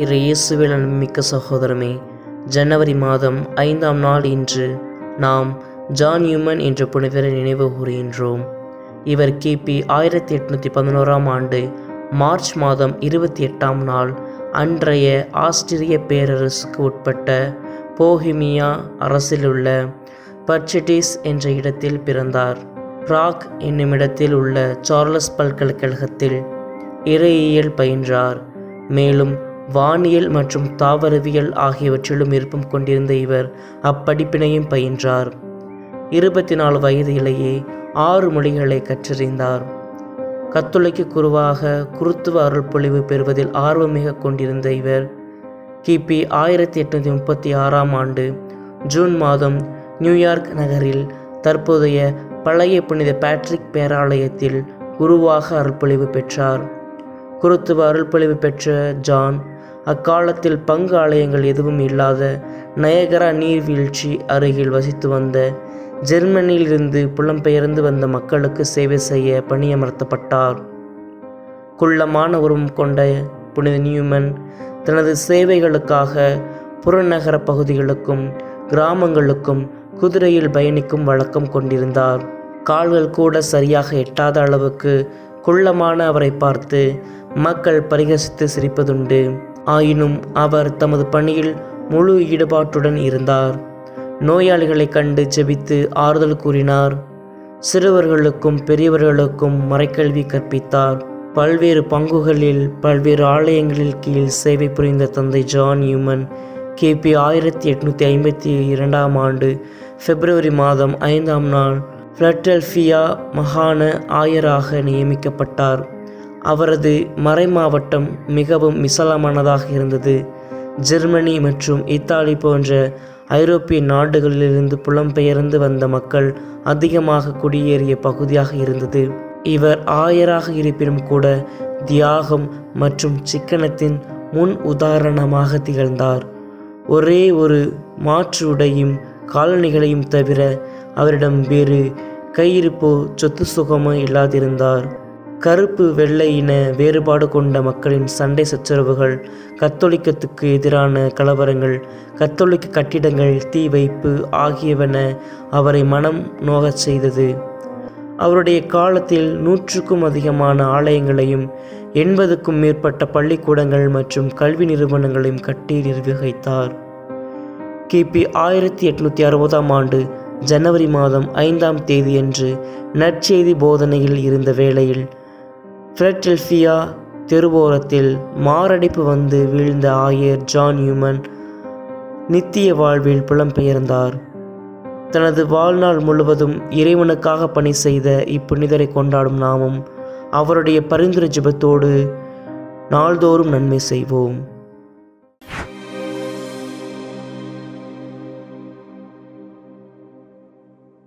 இறை இயேசுவில் அன்புமிக்க சகோதரமே, ஜனவரி மாதம் 5ஆம் நாள் இன்று நாம் ஜான் நியூமன் என்ற புனிதரை நினைவு கூறுகின்றோம். இவர் கிபி 1811ஆம் ஆண்டு மார்ச் மாதம் 28ஆம் நாள் அன்றைய ஆஸ்திரிய பேரரசுக்கு உட்பட்ட போஹிமியா அரசிலுள்ள பர்ச்செட்டிஸ் என்ற இடத்தில் பிறந்தார். பிராக் என்னுமிடத்தில் உள்ள சார்லஸ் பல்கலைக்கழகத்தில் இறையியல் பயின்றார். மேலும் வானியல் மற்றும் தாவரவியல் ஆகியவற்றிலும் விருப்பம் கொண்டிருந்த இவர் அப்படிப்பினையும் பயின்றார். 24 வயதிலேயே 6 மொழிகளை கற்றறிந்தார். கத்தோலிக்க குருவாக குருத்துவ அருள்பொழிவு பெறுவதில் ஆர்வமிக கொண்டிருந்த இவர் கிபி 1836ஆம் ஆண்டு ஜூன் மாதம் நியூயார்க் நகரில் தற்போதைய பழைய புனித பேட்ரிக் பேராலயத்தில் குருவாக அருள்பொழிவு பெற்றார். குருத்துவ அருள்பொழிவு பெற்ற ஜான் அக்காலத்தில் பங்கு ஆலயங்கள் எதுவும் இல்லாத நயகரா நீர்வீழ்ச்சி அருகில் வசித்து வந்த ஜெர்மனியிலிருந்து புலம்பெயர்ந்து வந்த மக்களுக்கு சேவை செய்ய பணியமர்த்தப்பட்டார். குள்ளமான உருவம் கொண்ட புனித நியூமன் தனது சேவைகளுக்காக புறநகர பகுதிகளுக்கும் கிராமங்களுக்கும் குதிரையில் பயணிக்கும் வழக்கம் கொண்டிருந்தார். கால்கள் கூட சரியாக எட்டாத அளவுக்கு குள்ளமான அவரை பார்த்து மக்கள் பரிகசித்து சிரிப்பதுண்டு. ஆயினும் அவர் தமது பணியில் முழு ஈடுபாட்டுடன் இருந்தார். நோயாளிகளை கண்டு ஜெபித்து ஆறுதல் கூறினார். சிறுவர்களுக்கும் பெரியவர்களுக்கும் மறைக்கல்வி கற்பித்தார். பல்வேறு பங்குகளில் பல்வேறு ஆலயங்களில் கீழ் சேவை புரிந்த தந்தை ஜான் நியூமன் கிபி 1852ஆம் ஆண்டு பிப்ரவரி மாதம் 5ஆம் நாள் பிலடெல்பியா மாகாண ஆயராக நியமிக்கப்பட்டார். அவரது மறைமாவட்டம் மிகவும் விசாலமானதாக இருந்தது. ஜெர்மனி மற்றும் இத்தாலி போன்ற ஐரோப்பிய நாடுகளிலிருந்து புலம்பெயர்ந்து வந்த மக்கள் அதிகமாக குடியேறிய பகுதியாக இருந்தது. இவர் ஆயராக இருப்பினும் கூட தியாகம் மற்றும் சிக்கனத்தின் முன் உதாரணமாக திகழ்ந்தார். ஒரே ஒரு மாற்று உடையும் காலணிகளையும் தவிர அவரிடம் வேறு கையிருப்போ சொத்து சுகமோ இல்லாதிருந்தார். கருப்பு வெள்ளை இன வேறுபாடு கொண்ட மக்களின் சண்டை சச்சரவுகள், கத்தோலிக்கத்துக்கு எதிரான கலவரங்கள், கத்தோலிக்க கட்டிடங்கள் தீ வைப்பு ஆகியவன அவரை மனம் நோகச் செய்தது. அவருடைய காலத்தில் 100க்கும் அதிகமான ஆலயங்களையும் 80க்கும் மேற்பட்ட பள்ளிக்கூடங்கள் மற்றும் கல்வி நிறுவனங்களையும் கட்டி நிர்வகித்தார். கிபி 1860ஆம் ஆண்டு ஜனவரி மாதம் 5ஆம் தேதியன்று நற்செய்தி போதனையில் இருந்த வேளையில் பிலடெல்பியா தெருவோரத்தில் மாரடைப்பு வந்து வீழ்ந்த ஆயர் ஜான் நியூமன் நித்திய வாழ்வில் புலம்பெயர்ந்தார். தனது வாழ்நாள் முழுவதும் இறைவனுக்காக பணி செய்த இப்புனிதரை கொண்டாடும் நாமும் அவருடைய பரிந்துரை ஜெபத்தோடு நாள்தோறும் நன்மை செய்வோம்.